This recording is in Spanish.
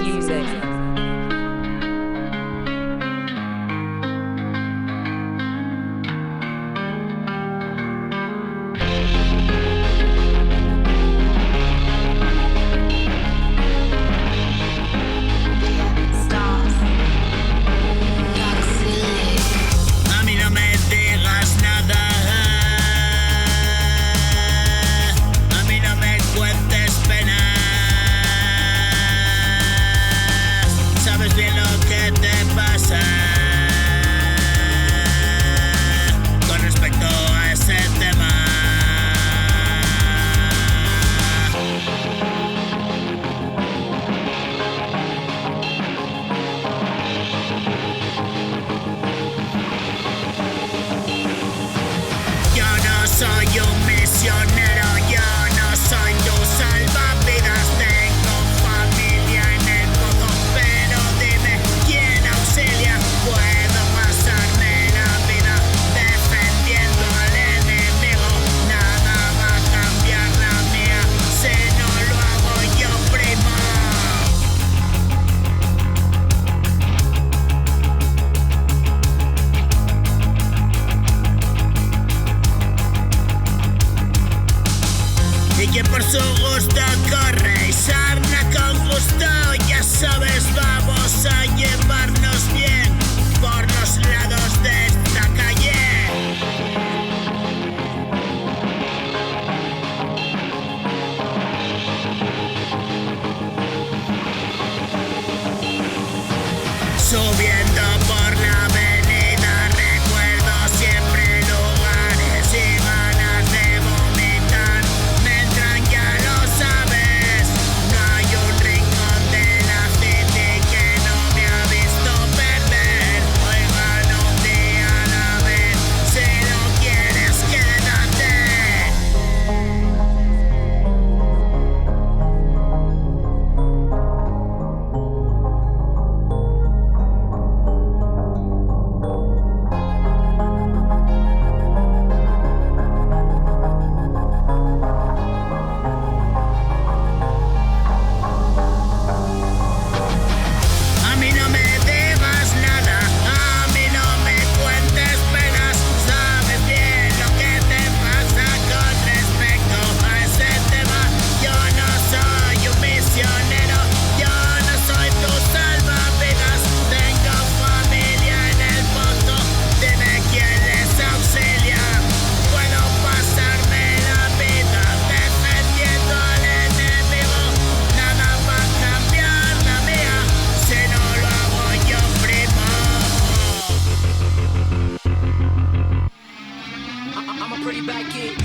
music. A mí no me digas nada, a mí no me cuentes penas. Sabes bien lo que te pasa con respecto a ese tema. Yo no soy un misionero, yo no soy tu salvavidas. Tengo familia en el pozo, pero dime quién auxilia. Puedo pasarme la vida defendiendo al enemigo. Nada va a cambiar la mía si no lo hago yo, primo. Y quien por su gusto corre y sarna con gusto, ya sabes, vamos a llevarnos bien por los lados de esta calle. Subiendo por la avenida recuerdo siempre lugares y ganas de vomitar. Me entran, ya lo sabes, no hay un rincón de la city que no me ha visto perder. Oigan un día a la vez, si no quieres quédate. A mí no me digas nada, a mí no me cuentes penas. Sabes bien lo que te pasa con respecto a ese tema. Yo no soy un misionero, yo no soy tu salvavidas. Tengo familia en el pozo, dime quién les auxilia. Puedo pasarme la vida defendiendo al enemigo. Nada va a cambiar la mía si no lo hago yo, primo. I'm a pretty bad kid.